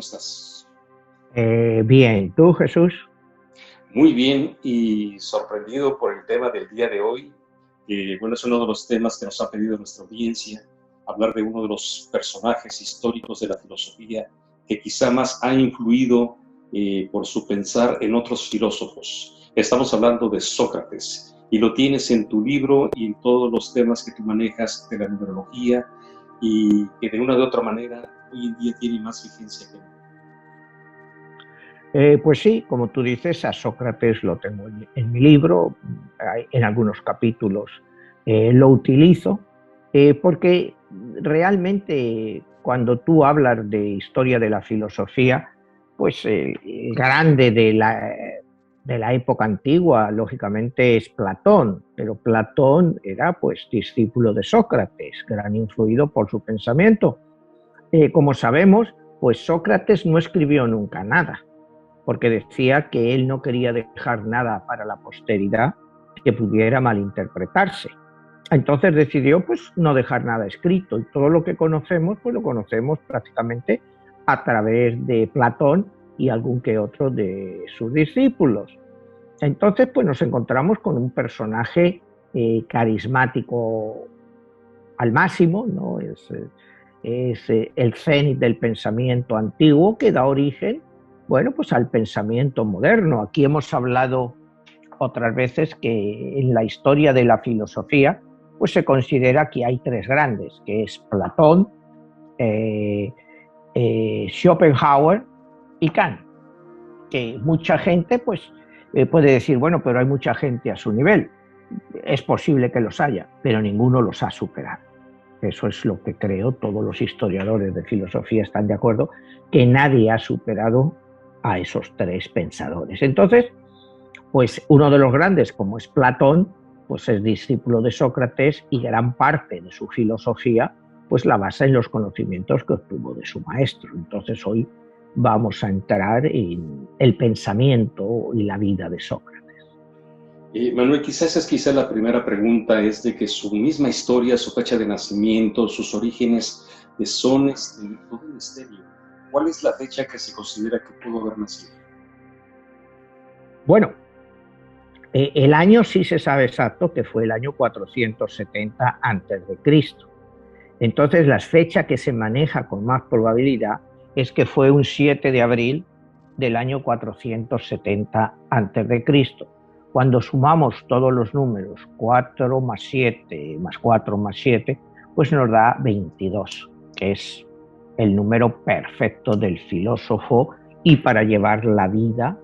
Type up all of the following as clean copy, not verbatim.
estás? Bien, ¿tú, Jesús? Muy bien y sorprendido por el tema del día de hoy, que bueno, es uno de los temas que nos ha pedido nuestra audiencia, hablar de uno de los personajes históricos de la filosofía que quizá más ha influido por su pensar en otros filósofos. Estamos hablando de Sócrates y lo tienes en tu libro y en todos los temas que tú manejas de la numerología y que de una u otra manera hoy en día tiene más vigencia que nunca. Pues sí, como tú dices, a Sócrates lo tengo en mi libro, en algunos capítulos lo utilizo, porque realmente cuando tú hablas de historia de la filosofía, pues el grande de la época antigua, lógicamente, es Platón, pero Platón era pues discípulo de Sócrates, gran influido por su pensamiento. Como sabemos, pues Sócrates no escribió nunca nada, porque decía que él no quería dejar nada para la posteridad que pudiera malinterpretarse. Entonces decidió pues no dejar nada escrito y todo lo que conocemos pues lo conocemos prácticamente a través de Platón y algún que otro de sus discípulos. Entonces pues nos encontramos con un personaje carismático al máximo, ¿no? Es el cenit del pensamiento antiguo que da origen, bueno, pues al pensamiento moderno. Aquí hemos hablado otras veces que en la historia de la filosofía pues se considera que hay tres grandes, que es Platón, eh, Schopenhauer y Kant, que mucha gente pues puede decir, bueno, pero hay mucha gente a su nivel. Es posible que los haya, pero ninguno los ha superado. Eso es lo que creo, todos los historiadores de filosofía están de acuerdo, que nadie ha superado a esos tres pensadores. Entonces, pues uno de los grandes, como es Platón, pues es discípulo de Sócrates y gran parte de su filosofía pues la basa en los conocimientos que obtuvo de su maestro. Entonces hoy vamos a entrar en el pensamiento y la vida de Sócrates. Manuel, quizás la primera pregunta es de que su misma historia, su fecha de nacimiento, sus orígenes son todo un misterio. ¿Cuál es la fecha que se considera que pudo haber nacido? Bueno, el año sí se sabe exacto que fue el año 470 a.C. Entonces la fecha que se maneja con más probabilidad es que fue un 7 de abril del año 470 a.C. Cuando sumamos todos los números, 4 más 7 más 4 más 7, pues nos da 22, que es el número perfecto del filósofo y para llevar la vida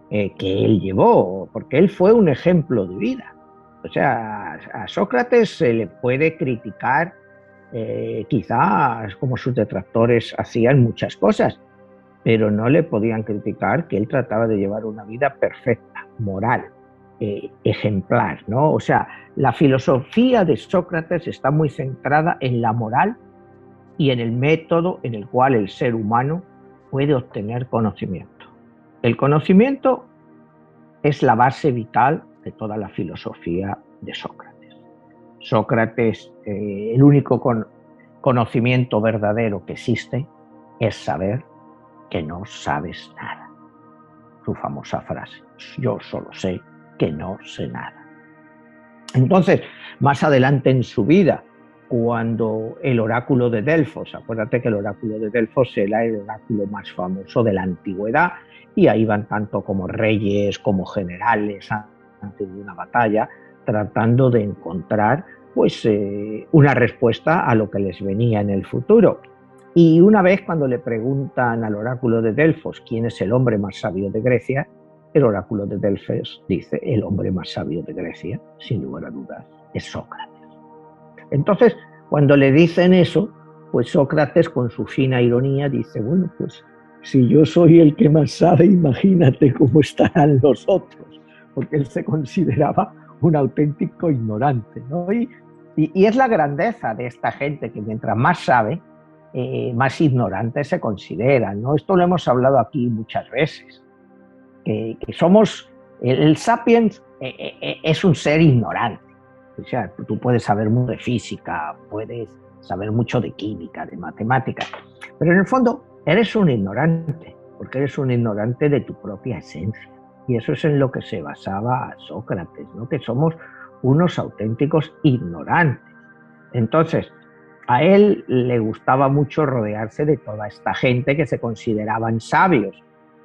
que él llevó, porque él fue un ejemplo de vida. O sea, a Sócrates se le puede criticar quizás como sus detractores hacían muchas cosas, pero no le podían criticar que él trataba de llevar una vida perfecta, moral, ejemplar, ¿no? O sea, la filosofía de Sócrates está muy centrada en la moral y en el método en el cual el ser humano puede obtener conocimiento. El conocimiento es la base vital de toda la filosofía de Sócrates. Sócrates, el único conocimiento verdadero que existe es saber que no sabes nada. Su famosa frase, yo solo sé que no sé nada. Entonces, más adelante en su vida, cuando el oráculo de Delfos, acuérdate que el oráculo de Delfos era el oráculo más famoso de la antigüedad, y ahí van tanto como reyes como generales antes de una batalla, tratando de encontrar pues una respuesta a lo que les venía en el futuro. Y una vez cuando le preguntan al oráculo de Delfos quién es el hombre más sabio de Grecia, el oráculo de Delfos dice, el hombre más sabio de Grecia, sin lugar a dudas, es Sócrates. Entonces, cuando le dicen eso, pues Sócrates con su fina ironía dice, bueno, pues si yo soy el que más sabe, imagínate cómo estarán los otros, porque él se consideraba un auténtico ignorante, ¿no? Y es la grandeza de esta gente que mientras más sabe, más ignorante se consideran, ¿no? Esto lo hemos hablado aquí muchas veces, que somos, el sapiens es un ser ignorante. O sea, tú puedes saber mucho de física, puedes saber mucho de química, de matemáticas, pero en el fondo eres un ignorante, porque eres un ignorante de tu propia esencia. Y eso es en lo que se basaba Sócrates, ¿no? Que somos unos auténticos ignorantes. Entonces, a él le gustaba mucho rodearse de toda esta gente que se consideraban sabios.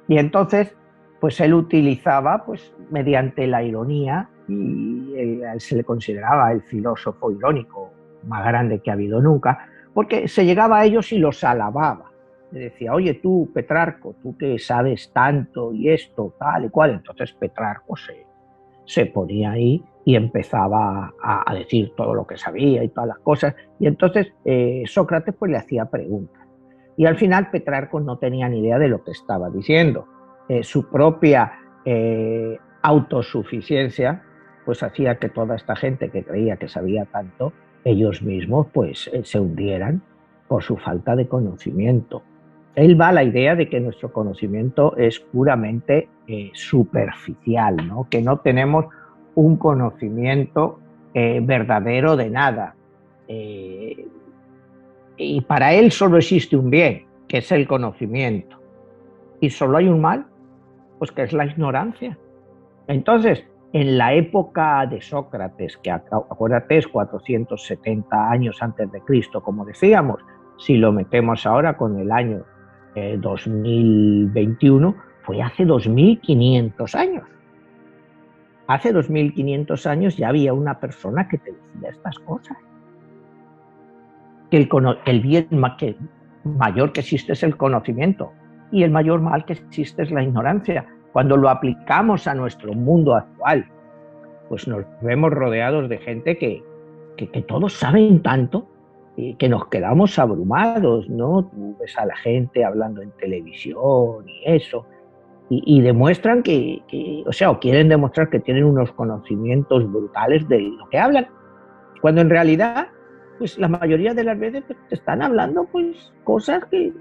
Y entonces, pues él utilizaba, pues mediante la ironía, y él se le consideraba el filósofo irónico más grande que ha habido nunca, porque se llegaba a ellos y los alababa. Le decía, oye tú, Petrarco, tú que sabes tanto y esto, tal y cual. Entonces Petrarco se ponía ahí y empezaba a decir todo lo que sabía y todas las cosas. Y entonces Sócrates pues le hacía preguntas. Y al final Petrarco no tenía ni idea de lo que estaba diciendo. Su propia autosuficiencia pues hacía que toda esta gente que creía que sabía tanto, ellos mismos pues se hundieran por su falta de conocimiento. Él va a la idea de que nuestro conocimiento es puramente superficial, ¿no? Que no tenemos un conocimiento verdadero de nada. Y para él solo existe un bien, que es el conocimiento. Y solo hay un mal, pues que es la ignorancia. Entonces, en la época de Sócrates, que acuérdate es 470 años antes de Cristo, como decíamos, si lo metemos ahora con el año 2021, fue hace 2500 años. Hace 2500 años ya había una persona que te decía estas cosas. Que el bien mayor que existe es el conocimiento y el mayor mal que existe es la ignorancia. Cuando lo aplicamos a nuestro mundo actual, pues nos vemos rodeados de gente que todos saben tanto que nos quedamos abrumados, ¿no? Tú ves a la gente hablando en televisión y eso, y demuestran o quieren demostrar que tienen unos conocimientos brutales de lo que hablan, cuando en realidad, pues la mayoría de las veces pues, te están hablando pues cosas que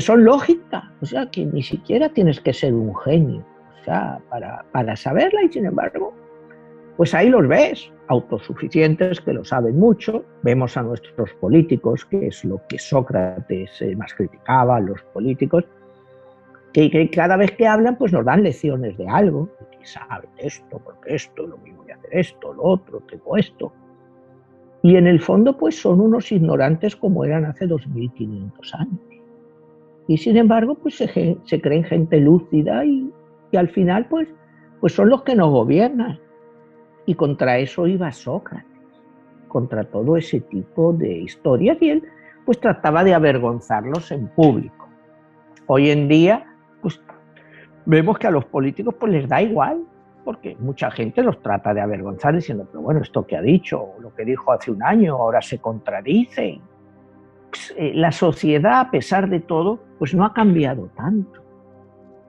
son lógicas, o sea, que ni siquiera tienes que ser un genio, o sea, para saberla, y sin embargo, pues ahí los ves, autosuficientes, que lo saben mucho. Vemos a nuestros políticos, que es lo que Sócrates más criticaba, los políticos, que cada vez que hablan, pues nos dan lecciones de algo, que saben esto, porque esto, lo mismo voy a hacer esto, lo otro, tengo esto. Y en el fondo, pues son unos ignorantes como eran hace 2500 años. Y sin embargo, pues se creen gente lúcida y al final, pues son los que nos gobiernan. Y contra eso iba Sócrates, contra todo ese tipo de historias, y él pues trataba de avergonzarlos en público. Hoy en día, pues vemos que a los políticos pues les da igual, porque mucha gente los trata de avergonzar diciendo, pero bueno, esto que ha dicho, lo que dijo hace un año, ahora se contradice. Pues, la sociedad, a pesar de todo, pues no ha cambiado tanto.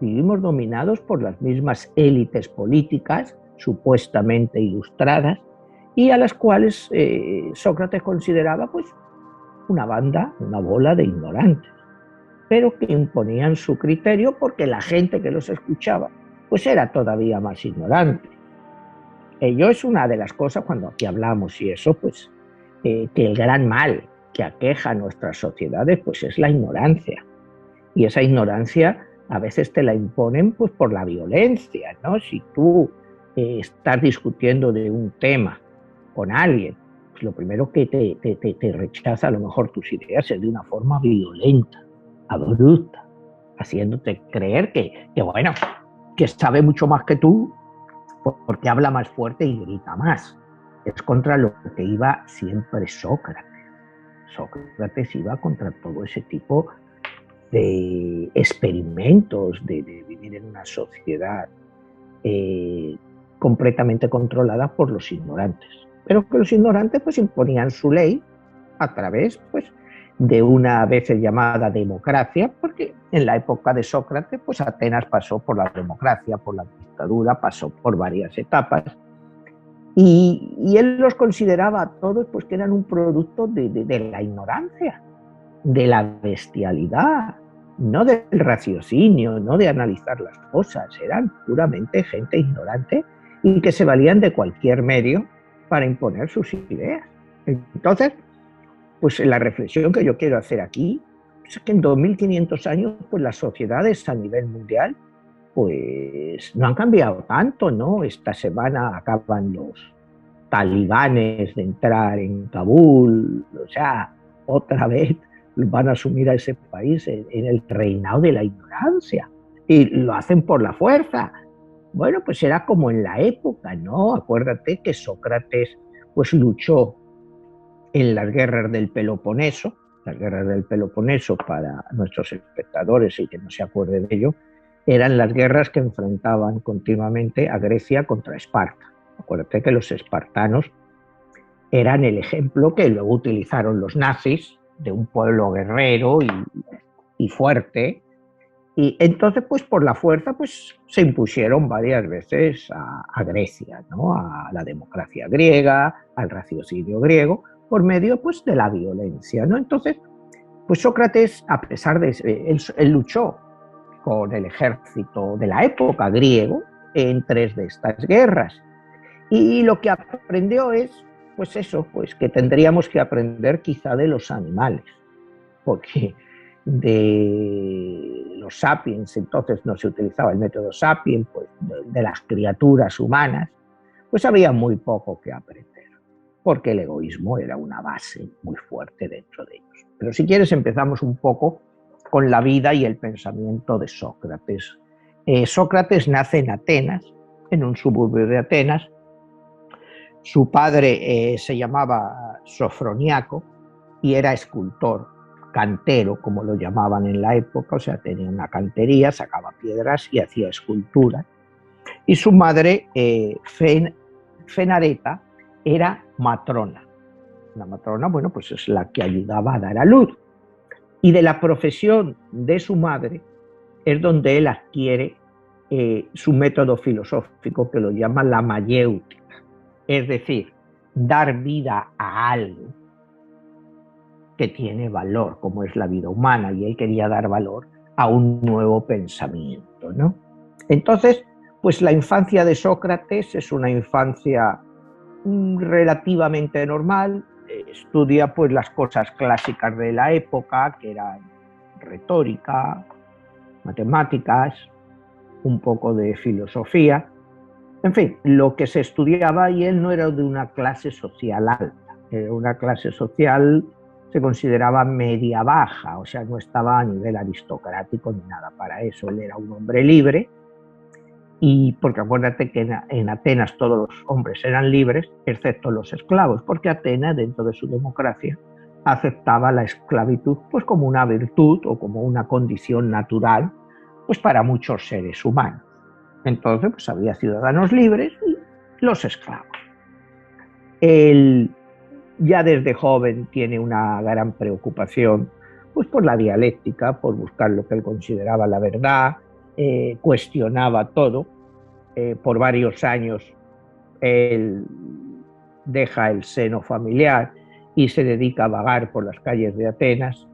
Vivimos dominados por las mismas élites políticas, supuestamente ilustradas, y a las cuales Sócrates consideraba pues una banda, una bola de ignorantes, pero que imponían su criterio porque la gente que los escuchaba pues era todavía más ignorante. Ello es una de las cosas cuando aquí hablamos y eso, pues que el gran mal que aqueja a nuestras sociedades pues es la ignorancia, y esa ignorancia a veces te la imponen pues por la violencia, ¿no? Si tú estás discutiendo de un tema con alguien, pues lo primero que te rechaza a lo mejor tus ideas es de una forma violenta, abrupta, haciéndote creer que bueno, que sabe mucho más que tú porque habla más fuerte y grita más. Es contra lo que iba siempre Sócrates. Sócrates iba contra todo ese tipo de experimentos de vivir en una sociedad completamente controlada por los ignorantes, pero que los ignorantes pues imponían su ley a través pues de una a veces llamada democracia, porque en la época de Sócrates pues Atenas pasó por la democracia, por la dictadura, pasó por varias etapas, y él los consideraba a todos pues que eran un producto de la ignorancia, de la bestialidad, no del raciocinio, no de analizar las cosas, eran puramente gente ignorante y que se valían de cualquier medio para imponer sus ideas. Entonces, pues la reflexión que yo quiero hacer aquí pues, que en 2500 años pues las sociedades a nivel mundial pues no han cambiado tanto, ¿no? Esta semana acaban los talibanes de entrar en Kabul, o sea, otra vez van a asumir a ese país en el reinado de la ignorancia y lo hacen por la fuerza. Bueno, pues era como en la época, ¿no? Acuérdate que Sócrates pues luchó en las guerras del Peloponeso. Las guerras del Peloponeso, para nuestros espectadores y que no se acuerde de ello, eran las guerras que enfrentaban continuamente a Grecia contra Esparta. Acuérdate que los espartanos eran el ejemplo que luego utilizaron los nazis de un pueblo guerrero y fuerte. Y entonces, pues por la fuerza, pues se impusieron varias veces a Grecia, ¿no? A la democracia griega, al raciocinio griego, por medio, pues, de la violencia, ¿no? Entonces, pues Sócrates, a pesar de él luchó con el ejército de la época griego en 3 de estas guerras. Y lo que aprendió es, pues eso, pues que tendríamos que aprender quizá de los animales, porque de los sapiens, entonces no se utilizaba el método sapiens, pues de las criaturas humanas, pues había muy poco que aprender, porque el egoísmo era una base muy fuerte dentro de ellos. Pero si quieres empezamos un poco con la vida y el pensamiento de Sócrates. Sócrates nace en Atenas, en un suburbio de Atenas. Su padre se llamaba Sofroniaco y era escultor, cantero, como lo llamaban en la época, o sea, tenía una cantería, sacaba piedras y hacía esculturas. Y su madre, Fenareta, era matrona. La matrona, bueno, pues es la que ayudaba a dar a luz. Y de la profesión de su madre es donde él adquiere su método filosófico, que lo llama la mayéutica. Es decir, dar vida a algo que tiene valor, como es la vida humana, y él quería dar valor a un nuevo pensamiento, ¿no? Entonces, pues la infancia de Sócrates es una infancia relativamente normal, estudia pues las cosas clásicas de la época, que eran retórica, matemáticas, un poco de filosofía, en fin, lo que se estudiaba, y él no era de una clase social alta, era una clase social, se consideraba media baja, o sea, no estaba a nivel aristocrático ni nada para eso, él era un hombre libre, y porque acuérdate que en Atenas todos los hombres eran libres, excepto los esclavos, porque Atenas, dentro de su democracia, aceptaba la esclavitud pues como una virtud o como una condición natural pues para muchos seres humanos. Entonces pues había ciudadanos libres y los esclavos. Él ya desde joven tiene una gran preocupación pues por la dialéctica, por buscar lo que él consideraba la verdad, cuestionaba todo. Por varios años él deja el seno familiar y se dedica a vagar por las calles de Atenas.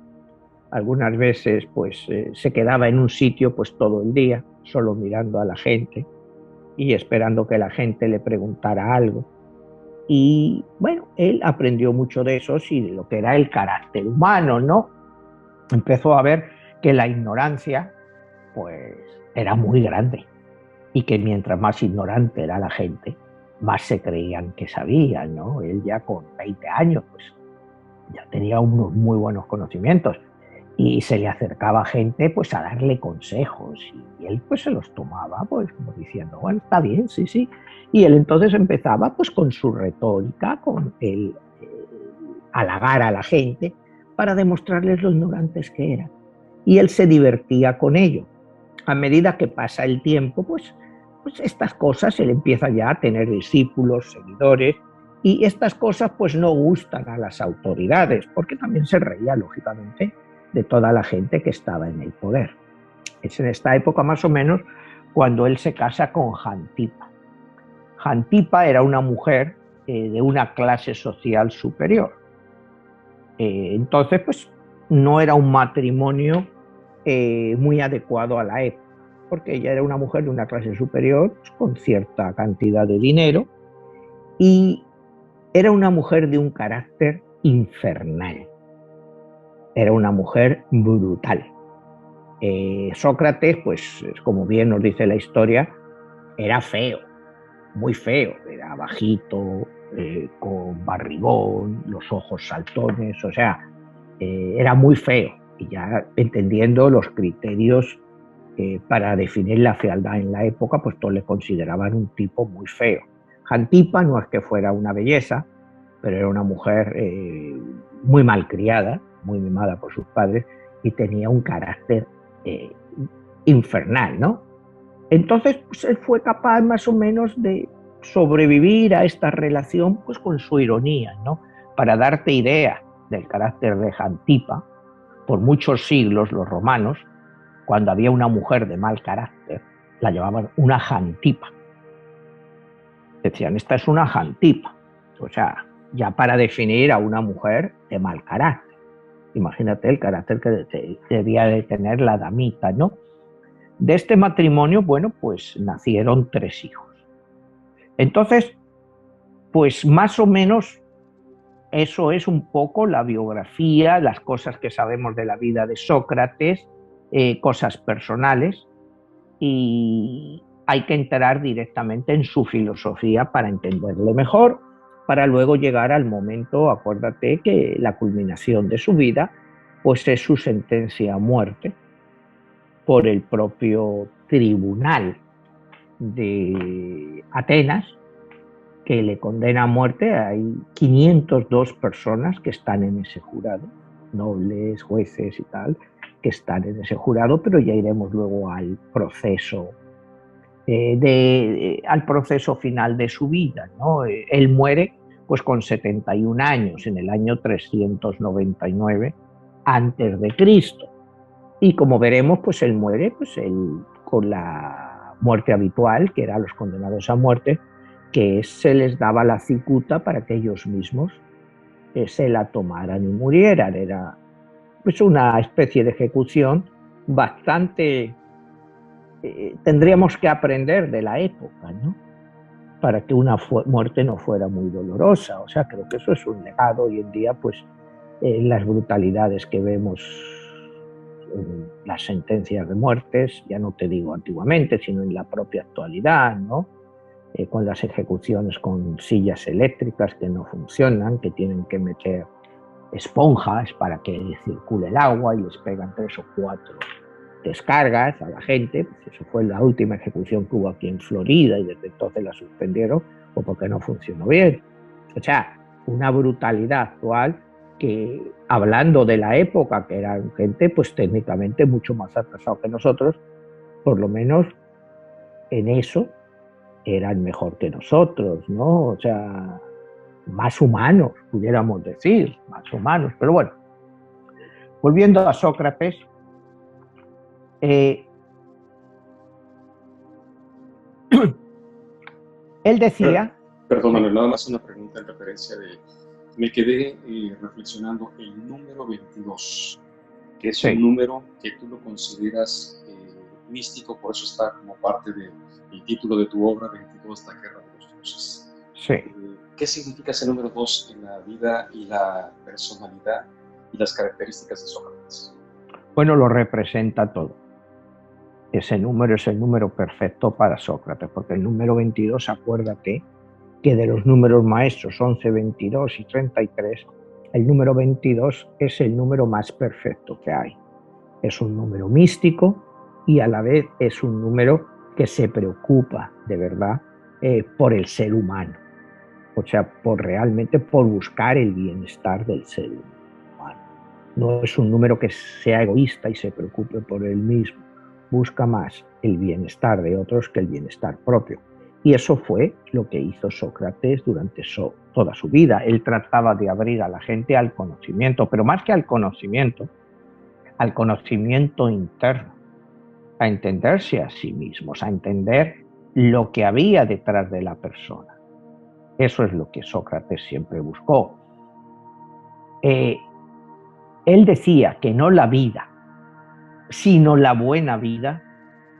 Algunas veces pues se quedaba en un sitio pues todo el día, solo mirando a la gente y esperando que la gente le preguntara algo. Y bueno, él aprendió mucho de eso y de lo que era el carácter humano, ¿no? Empezó a ver que la ignorancia pues era muy grande y que mientras más ignorante era la gente, más se creían que sabían, ¿no? Él ya con 20 años pues ya tenía unos muy buenos conocimientos y se le acercaba gente pues a darle consejos y él pues se los tomaba pues como diciendo, bueno, está bien, sí, sí. Y él entonces empezaba pues con su retórica, con el halagar a la gente para demostrarles lo ignorantes que eran. Y él se divertía con ello. A medida que pasa el tiempo, pues estas cosas, él empieza ya a tener discípulos, seguidores, y estas cosas pues no gustan a las autoridades, porque también se reía, lógicamente, de toda la gente que estaba en el poder. Es en esta época más o menos cuando él se casa con Jantipa. Jantipa era una mujer de una clase social superior. Entonces, pues no era un matrimonio muy adecuado a la época, porque ella era una mujer de una clase superior pues, con cierta cantidad de dinero y era una mujer de un carácter infernal. era una mujer brutal. Sócrates, pues como bien nos dice la historia, era feo, muy feo, era bajito, con barrigón, los ojos saltones, o sea, era muy feo. Y ya entendiendo los criterios para definir la fealdad en la época, pues todos le consideraban un tipo muy feo. Jantipa no es que fuera una belleza, pero era una mujer muy malcriada, muy mimada por sus padres, y tenía un carácter eh, infernal, ¿no? Entonces, pues, él fue capaz más o menos de sobrevivir a esta relación pues con su ironía, ¿no? Para darte idea del carácter de Jantipa, por muchos siglos los romanos, cuando había una mujer de mal carácter, la llamaban una Jantipa. Decían, esta es una Jantipa. O sea, ya para definir a una mujer de mal carácter. Imagínate el carácter que debía de tener la damita, ¿no? De este matrimonio, bueno, pues nacieron 3 hijos. Entonces, pues más o menos eso es un poco la biografía, las cosas que sabemos de la vida de Sócrates, cosas personales, y hay que entrar directamente en su filosofía para entenderle mejor, para luego llegar al momento, acuérdate que la culminación de su vida, pues es su sentencia a muerte por el propio tribunal de Atenas, que le condena a muerte. Hay 502 personas que están en ese jurado, nobles, jueces y tal, que están en ese jurado, pero ya iremos luego al proceso, al proceso final de su vida, ¿no? Él muere pues con 71 años, en el año 399 antes de Cristo. Y como veremos, pues él muere pues con la muerte habitual, que era a los condenados a muerte, que se les daba la cicuta para que ellos mismos se la tomaran y murieran. Era pues una especie de ejecución bastante... tendríamos que aprender de la época, ¿no? Para que una muerte no fuera muy dolorosa. O sea, creo que eso es un legado hoy en día, pues las brutalidades que vemos en las sentencias de muertes, ya no te digo antiguamente, sino en la propia actualidad, ¿no? Con las ejecuciones con sillas eléctricas que no funcionan, que tienen que meter esponjas para que circule el agua y les pegan 3 o 4 descargas a la gente. Pues eso fue la última ejecución que hubo aquí en Florida y desde entonces la suspendieron o porque no funcionó bien. O sea, una brutalidad actual que, hablando de la época, que eran gente pues técnicamente mucho más atrasada que nosotros, por lo menos en eso eran mejor que nosotros, ¿no? O sea, más humanos, pudiéramos decir, más humanos. Pero bueno, volviendo a Sócrates, él decía... Perdón, Manuel, nada más una pregunta en referencia de... Me quedé reflexionando el número 22, que es un número que tú lo consideras místico, por eso está como parte del título de tu obra, 22, la guerra de los dioses. Sí. ¿Qué significa ese número 2 en la vida y la personalidad y las características de Sócrates? Bueno, lo representa todo. Ese número es el número perfecto para Sócrates, porque el número 22, acuérdate que de los números maestros 11, 22 y 33, el número 22 es el número más perfecto que hay. Es un número místico y a la vez es un número que se preocupa de verdad por el ser humano. O sea, realmente por buscar el bienestar del ser humano. No es un número que sea egoísta y se preocupe por él mismo. Busca más el bienestar de otros que el bienestar propio. Y eso fue lo que hizo Sócrates durante toda su vida. Él trataba de abrir a la gente al conocimiento, pero más que al conocimiento interno, a entenderse a sí mismos, a entender lo que había detrás de la persona. Eso es lo que Sócrates siempre buscó. Él decía que no la vida, sino la buena vida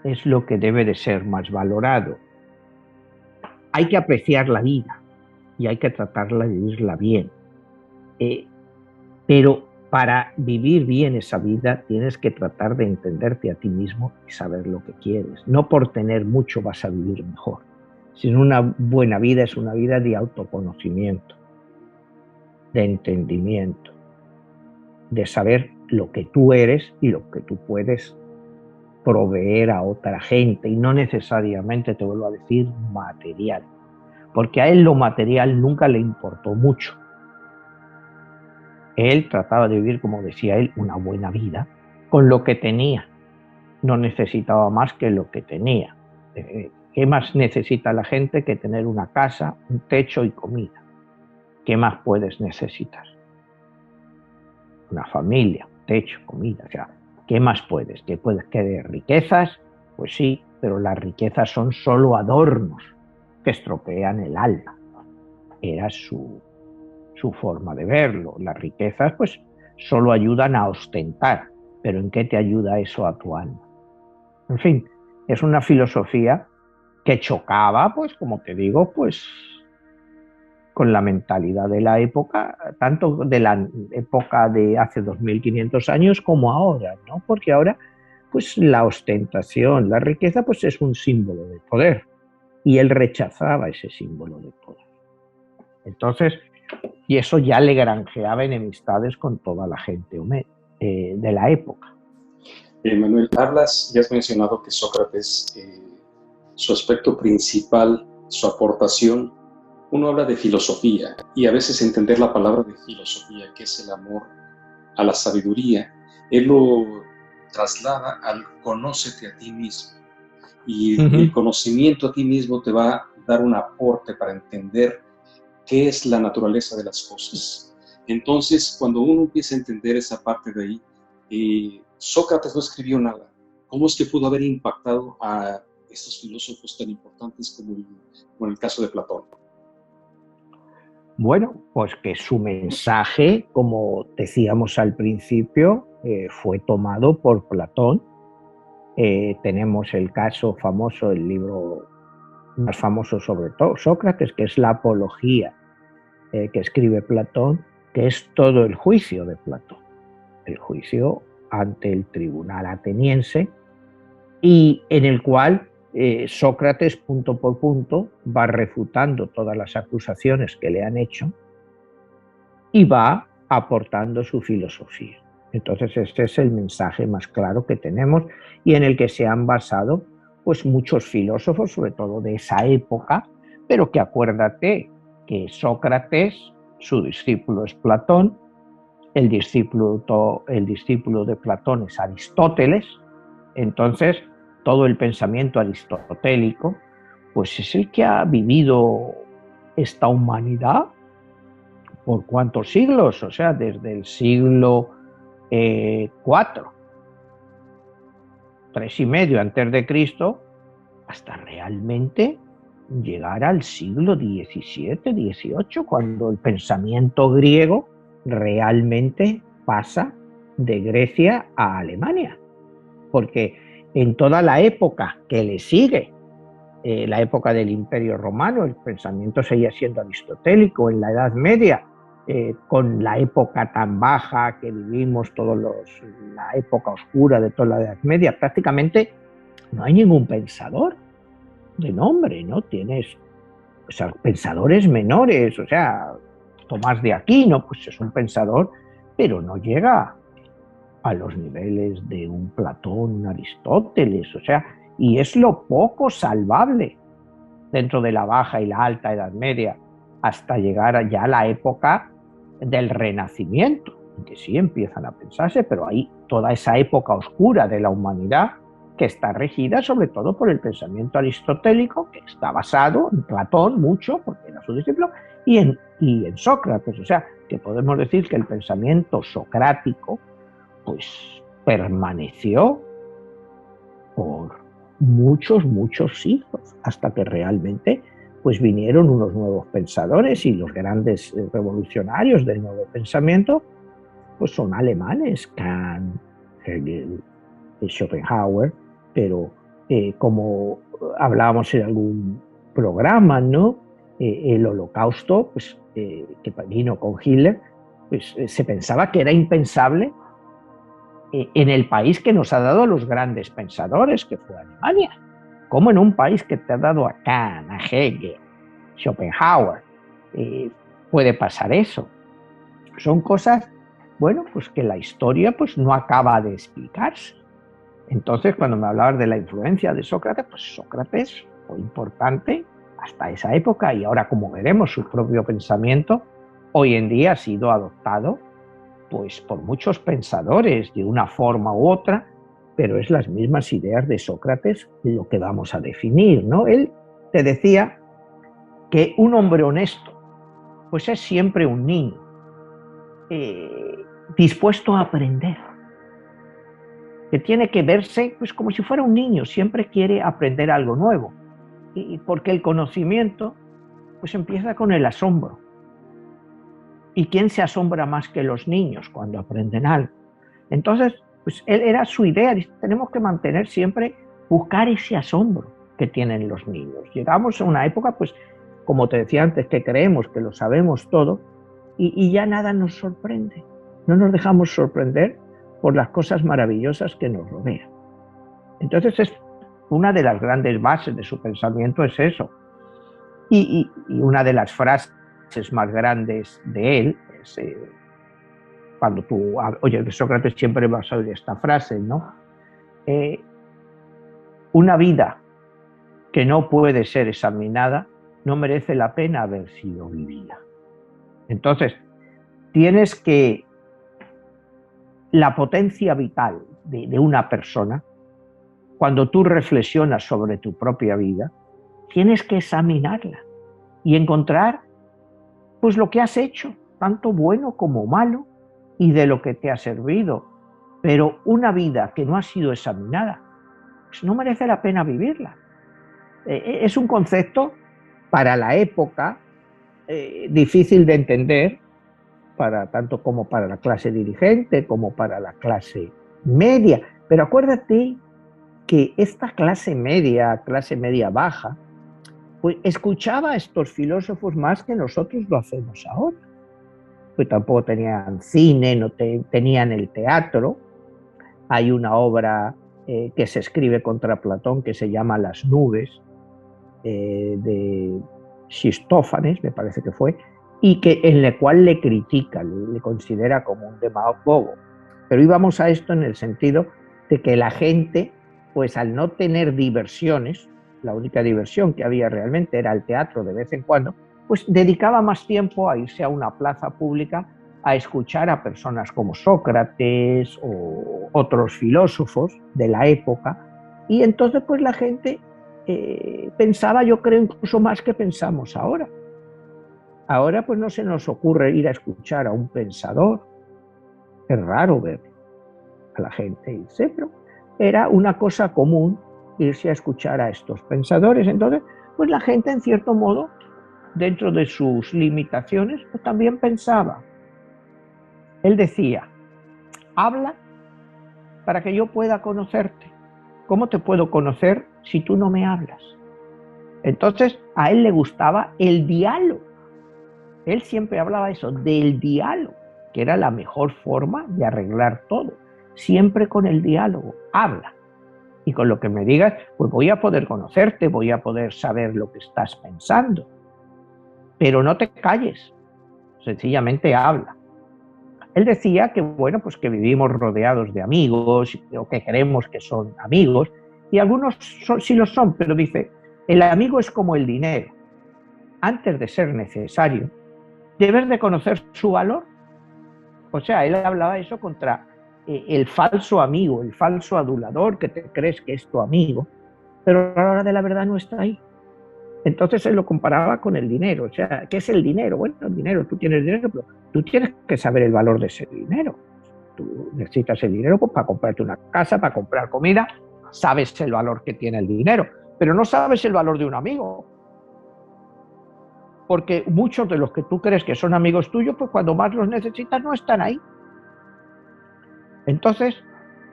es lo que debe de ser más valorado. Hay que apreciar la vida y hay que tratarla de vivirla bien. Pero para vivir bien esa vida tienes que tratar de entenderte a ti mismo y saber lo que quieres. No por tener mucho vas a vivir mejor, sino una buena vida es una vida de autoconocimiento, de entendimiento, de saber lo que tú eres y lo que tú puedes proveer a otra gente, y no necesariamente, te vuelvo a decir, material, porque a él lo material nunca le importó mucho. Él trataba de vivir, como decía él, una buena vida con lo que tenía. No necesitaba más que lo que tenía. ¿Qué más necesita la gente que tener una casa, un techo y comida? ¿Qué más puedes necesitar? Una familia, un techo, comida. O sea, ¿qué más puedes? ¿Qué puedes querer? ¿Riquezas? Pues sí, pero las riquezas son solo adornos que estropean el alma. Era su forma de verlo. Las riquezas pues solo ayudan a ostentar, pero ¿en qué te ayuda eso a tu alma? En fin, es una filosofía que chocaba, pues como te digo, pues con la mentalidad de la época, tanto de la época de hace 2500 años como ahora, ¿no? Porque ahora pues la ostentación, la riqueza pues es un símbolo de poder, y él rechazaba ese símbolo de poder. Entonces, y eso ya le granjeaba enemistades con toda la gente de la época. Manuel, hablas y has mencionado que Sócrates, su aspecto principal, su aportación, uno habla de filosofía, y a veces entender la palabra de filosofía, que es el amor a la sabiduría, él lo traslada al conócete a ti mismo. Y el conocimiento a ti mismo te va a dar un aporte para entender qué es la naturaleza de las cosas. Entonces, cuando uno empieza a entender esa parte de ahí, Sócrates no escribió nada. ¿Cómo es que pudo haber impactado a estos filósofos tan importantes como en el caso de Platón? Bueno, pues que su mensaje, como decíamos al principio, fue tomado por Platón. Tenemos el caso famoso, el libro más famoso sobre todo Sócrates, que es la Apología, que escribe Platón, que es todo el juicio de Platón, el juicio ante el tribunal ateniense, y en el cual Sócrates, punto por punto, va refutando todas las acusaciones que le han hecho y va aportando su filosofía. Entonces este es el mensaje más claro que tenemos, y en el que se han basado pues muchos filósofos, sobre todo de esa época, pero que acuérdate que Sócrates, su discípulo es Platón, el discípulo de Platón es Aristóteles. Entonces todo el pensamiento aristotélico pues es el que ha vivido esta humanidad por cuántos siglos, o sea, desde el siglo IV, 3,5 antes de Cristo, hasta realmente llegar al siglo XVII, XVIII, cuando el pensamiento griego realmente pasa de Grecia a Alemania. Porque en toda la época que le sigue, la época del Imperio Romano, el pensamiento seguía siendo aristotélico. En la Edad Media, con la época tan baja que vivimos, la época oscura de toda la Edad Media, prácticamente no hay ningún pensador de nombre, ¿no? Tienes, o sea, pensadores menores, o sea, Tomás de Aquino, pues es un pensador, pero no llega a los niveles de un Platón, un Aristóteles, o sea, y es lo poco salvable dentro de la baja y la alta Edad Media, hasta llegar ya a la época del Renacimiento, en que sí empiezan a pensarse, pero hay toda esa época oscura de la humanidad que está regida sobre todo por el pensamiento aristotélico, que está basado en Platón mucho, porque era su discípulo, y en Sócrates. O sea, que podemos decir que el pensamiento socrático pues permaneció por muchos siglos, hasta que realmente pues vinieron unos nuevos pensadores, y los grandes revolucionarios del nuevo pensamiento pues son alemanes, Kant, Hegel, Schopenhauer, pero como hablábamos en algún programa, ¿no? El Holocausto, pues, que vino con Hitler, pues se pensaba que era impensable en el país que nos ha dado los grandes pensadores, que fue Alemania. ¿Cómo en un país que te ha dado a Kant, a Hegel, Schopenhauer, puede pasar eso? Son cosas, bueno, pues que la historia pues no acaba de explicarse. Entonces, cuando me hablabas de la influencia de Sócrates, pues Sócrates fue importante hasta esa época, y ahora, como veremos, su propio pensamiento hoy en día ha sido adoptado pues por muchos pensadores de una forma u otra, pero es las mismas ideas de Sócrates lo que vamos a definir, ¿no? Él te decía que un hombre honesto pues es siempre un niño dispuesto a aprender, que tiene que verse pues como si fuera un niño, siempre quiere aprender algo nuevo, y porque el conocimiento pues empieza con el asombro. ¿Y quién se asombra más que los niños cuando aprenden algo? Entonces, pues él era su idea, tenemos que mantener siempre, buscar ese asombro que tienen los niños. Llegamos a una época, pues, como te decía antes, que creemos que lo sabemos todo y ya nada nos sorprende. No nos dejamos sorprender por las cosas maravillosas que nos rodean. Entonces, es una de las grandes bases de su pensamiento es eso. Y una de las frases más grandes de él es, cuando tú oyes de Sócrates siempre vas a oír esta frase, ¿no? Una vida que no puede ser examinada no merece la pena haber sido vivida. Entonces, tienes que la potencia vital de una persona, cuando tú reflexionas sobre tu propia vida, tienes que examinarla y encontrar pues lo que has hecho, tanto bueno como malo, y de lo que te ha servido. Pero una vida que no ha sido examinada, pues no merece la pena vivirla. Es un concepto para la época difícil de entender, tanto como para la clase dirigente como para la clase media. Pero acuérdate que esta clase media baja, pues escuchaba a estos filósofos más que nosotros lo hacemos ahora. Pues tampoco tenían cine, no tenían el teatro. Hay una obra que se escribe contra Platón que se llama Las nubes, de Xistófanes, me parece que fue, y en la cual le critica, le considera como un demagogo. Pero íbamos a esto en el sentido de que la gente, pues al no tener diversiones, la única diversión que había realmente era el teatro de vez en cuando, pues dedicaba más tiempo a irse a una plaza pública a escuchar a personas como Sócrates o otros filósofos de la época, y entonces pues la gente pensaba, yo creo, incluso más que pensamos ahora. Ahora pues no se nos ocurre ir a escuchar a un pensador, es raro ver a la gente irse, pero era una cosa común irse a escuchar a estos pensadores. Entonces pues la gente, en cierto modo, dentro de sus limitaciones, pues también pensaba. Él decía, habla para que yo pueda conocerte. ¿Cómo te puedo conocer si tú no me hablas? Entonces, a él le gustaba el diálogo. Él siempre hablaba eso, del diálogo, que era la mejor forma de arreglar todo. Siempre con el diálogo, habla. Y con lo que me digas, pues voy a poder conocerte, voy a poder saber lo que estás pensando. Pero no te calles, sencillamente habla. Él decía que, bueno, pues que vivimos rodeados de amigos, o que creemos que son amigos, y algunos sí lo son, pero dice, el amigo es como el dinero. Antes de ser necesario, debes de conocer su valor. O sea, él hablaba eso contra el falso amigo, el falso adulador que te crees que es tu amigo, pero a la hora de la verdad no está ahí. Entonces él lo comparaba con el dinero. O sea, ¿qué es el dinero? Bueno, el dinero, tú tienes dinero, pero tú tienes que saber el valor de ese dinero. Tú necesitas el dinero pues, para comprarte una casa, para comprar comida, sabes el valor que tiene el dinero, pero no sabes el valor de un amigo. Porque muchos de los que tú crees que son amigos tuyos, pues cuando más los necesitas no están ahí. Entonces,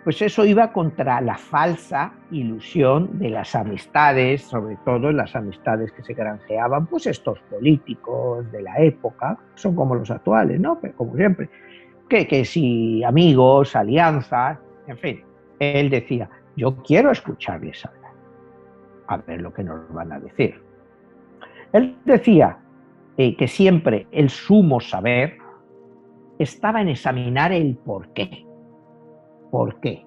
pues eso iba contra la falsa ilusión de las amistades, sobre todo las amistades que se granjeaban, pues estos políticos de la época, son como los actuales, ¿no? Pero como siempre, que si amigos, alianzas, en fin. Él decía, yo quiero escucharles hablar, a ver lo que nos van a decir. Él decía que siempre el sumo saber estaba en examinar el por qué. ¿Por qué?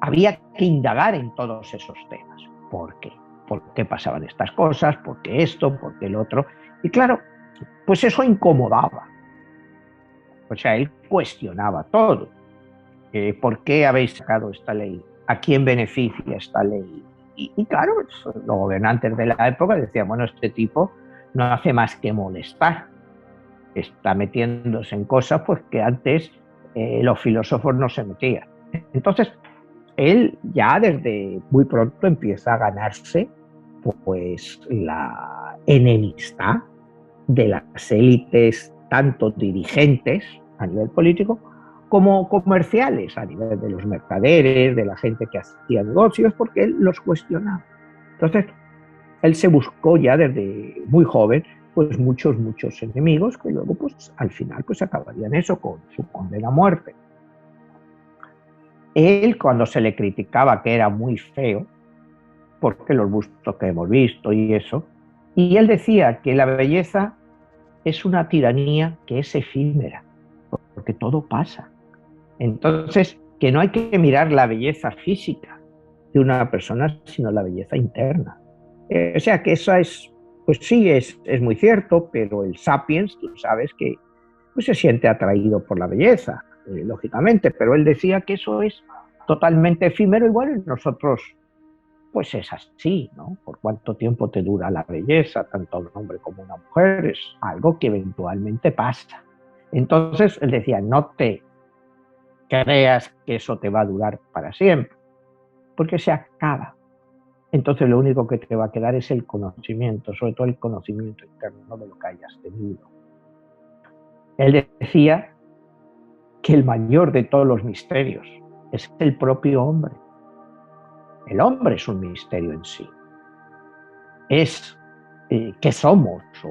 Había que indagar en todos esos temas. ¿Por qué? ¿Por qué pasaban estas cosas? ¿Por qué esto? ¿Por qué el otro? Y claro, pues eso incomodaba. O sea, él cuestionaba todo. ¿Por qué habéis sacado esta ley? ¿A quién beneficia esta ley? Y claro, los gobernantes de la época decían, bueno, este tipo no hace más que molestar. Está metiéndose en cosas pues, que antes los filósofos no se metían. Entonces, él ya desde muy pronto empieza a ganarse pues la enemistad de las élites, tanto dirigentes a nivel político como comerciales, a nivel de los mercaderes, de la gente que hacía negocios, porque él los cuestionaba. Entonces, él se buscó ya desde muy joven pues muchos enemigos que luego pues al final pues acabarían eso con su condena a muerte. Él, cuando se le criticaba que era muy feo, porque los bustos que hemos visto y eso, y él decía que la belleza es una tiranía que es efímera, porque todo pasa. Entonces, que no hay que mirar la belleza física de una persona, sino la belleza interna. O sea que eso es, pues sí, es muy cierto, pero el sapiens, tú sabes que pues se siente atraído por la belleza, lógicamente, pero él decía que eso es totalmente efímero y bueno, nosotros pues es así, ¿no? Por cuánto tiempo te dura la belleza, tanto un hombre como una mujer, es algo que eventualmente pasa. Entonces él decía, no te creas que eso te va a durar para siempre, porque se acaba. Entonces lo único que te va a quedar es el conocimiento, sobre todo el conocimiento interno de lo que hayas tenido. Él decía que el mayor de todos los misterios es el propio hombre. El hombre es un misterio en sí. Es qué somos o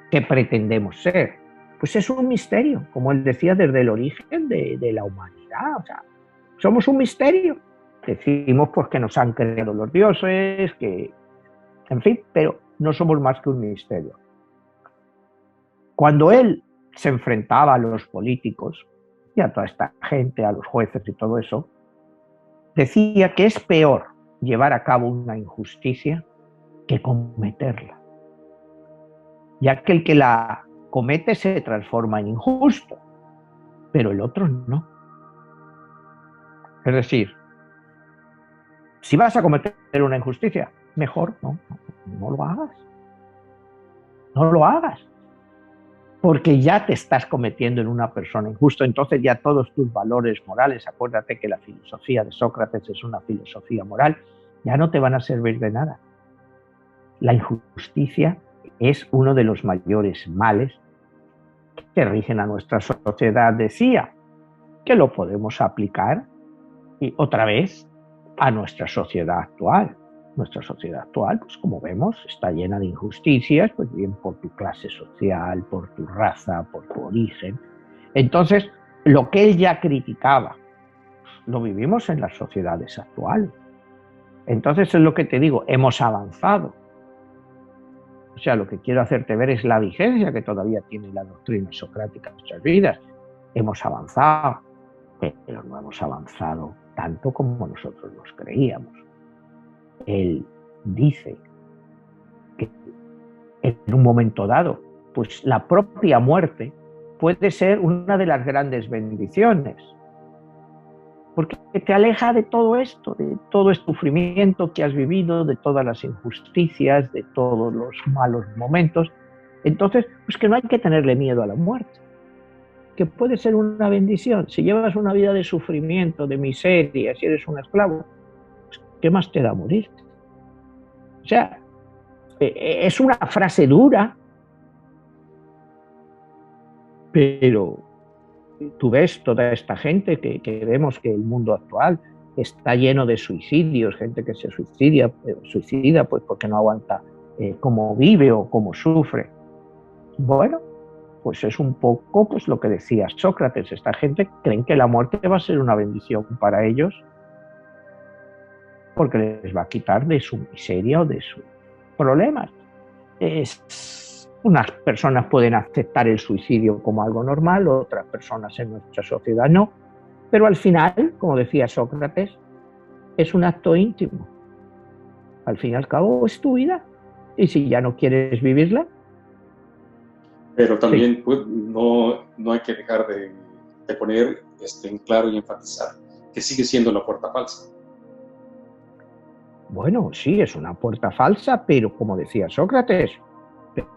qué pretendemos ser. Pues es un misterio, como él decía, desde el origen de la humanidad. O sea, somos un misterio. Decimos pues que nos han creado los dioses, que, en fin, pero no somos más que un misterio. Cuando él se enfrentaba a los políticos y a toda esta gente, a los jueces y todo eso, decía que es peor llevar a cabo una injusticia que cometerla, ya que el que la comete se transforma en injusto, pero el otro no. Es decir, si vas a cometer una injusticia, mejor no lo hagas. No lo hagas. Porque ya te estás cometiendo en una persona injusta, entonces ya todos tus valores morales, acuérdate que la filosofía de Sócrates es una filosofía moral, ya no te van a servir de nada. La injusticia es uno de los mayores males que rigen a nuestra sociedad. Decía que lo podemos aplicar y otra vez a nuestra sociedad actual. Nuestra sociedad actual, pues como vemos, está llena de injusticias, pues bien por tu clase social, por tu raza, por tu origen. Entonces, lo que él ya criticaba, lo vivimos en las sociedades actuales. Entonces, es lo que te digo, hemos avanzado. O sea, lo que quiero hacerte ver es la vigencia que todavía tiene la doctrina socrática en nuestras vidas. Hemos avanzado, pero no hemos avanzado tanto como nosotros nos creíamos. Él dice que en un momento dado, pues la propia muerte puede ser una de las grandes bendiciones, porque te aleja de todo esto, de todo el sufrimiento que has vivido, de todas las injusticias, de todos los malos momentos. Entonces, pues que no hay que tenerle miedo a la muerte, que puede ser una bendición. Si llevas una vida de sufrimiento, de miseria, si eres un esclavo, pues ¿qué más te da morirte? O sea, es una frase dura, pero tú ves toda esta gente que vemos que el mundo actual está lleno de suicidios, gente que se suicida pues porque no aguanta cómo vive o cómo sufre. Bueno, pues es un poco pues lo que decía Sócrates. Esta gente creen que la muerte va a ser una bendición para ellos porque les va a quitar de su miseria o de sus problemas. Unas personas pueden aceptar el suicidio como algo normal, otras personas en nuestra sociedad no, pero al final, como decía Sócrates, es un acto íntimo. Al fin y al cabo es tu vida, y si ya no quieres vivirla. Pero también sí, pues, no hay que dejar de poner en claro y enfatizar que sigue siendo la puerta falsa. Bueno, sí, es una puerta falsa, pero como decía Sócrates,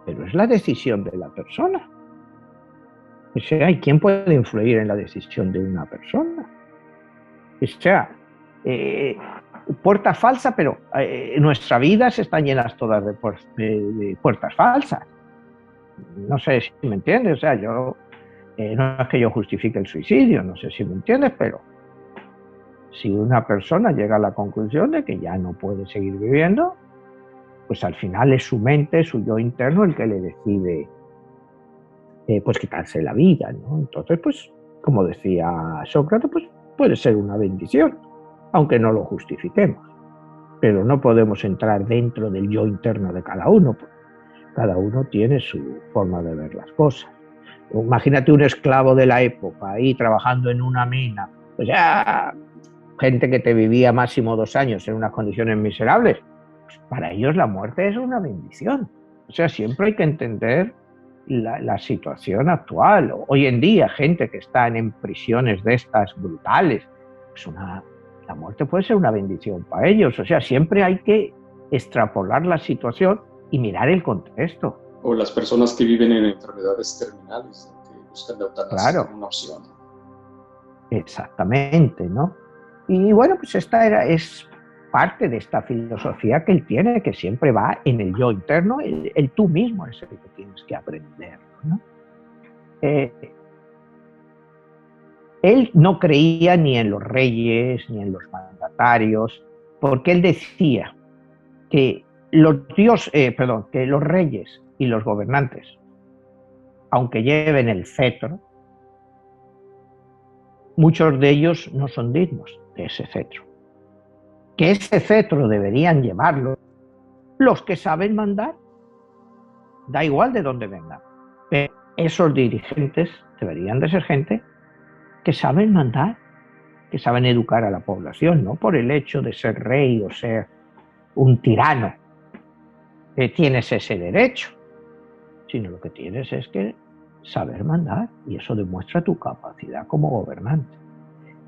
pero es la decisión de la persona. O sea, ¿y quién puede influir en la decisión de una persona? O sea, puerta falsa, pero nuestras vidas están llenas todas de puertas falsas. No sé si me entiendes, o sea, yo no es que yo justifique el suicidio, no sé si me entiendes, pero si una persona llega a la conclusión de que ya no puede seguir viviendo, pues al final es su mente, su yo interno el que le decide pues quitarse la vida, ¿no? Entonces, pues, como decía Sócrates, pues puede ser una bendición, aunque no lo justifiquemos. Pero no podemos entrar dentro del yo interno de cada uno, pues cada uno tiene su forma de ver las cosas. Imagínate un esclavo de la época ahí trabajando en una mina, pues ya gente que te vivía máximo 2 años en unas condiciones miserables, pues para ellos la muerte es una bendición. O sea, siempre hay que entender la situación actual. Hoy en día, gente que está en prisiones de estas brutales, pues la muerte puede ser una bendición para ellos. O sea, siempre hay que extrapolar la situación y mirar el contexto. O las personas que viven en enfermedades terminales, que buscan la eutanasia como una opción. Exactamente, ¿no? Y bueno, pues esta es parte de esta filosofía que él tiene, que siempre va en el yo interno, el tú mismo es el que tienes que aprender, ¿no? Él no creía ni en los reyes, ni en los mandatarios, porque él decía que que los reyes y los gobernantes, aunque lleven el cetro, muchos de ellos no son dignos de ese cetro. Que ese cetro deberían llevarlo los que saben mandar, da igual de dónde vengan, pero esos dirigentes deberían de ser gente que saben mandar, que saben educar a la población, no por el hecho de ser rey o ser un tirano, tienes ese derecho, sino lo que tienes es que saber mandar, y eso demuestra tu capacidad como gobernante.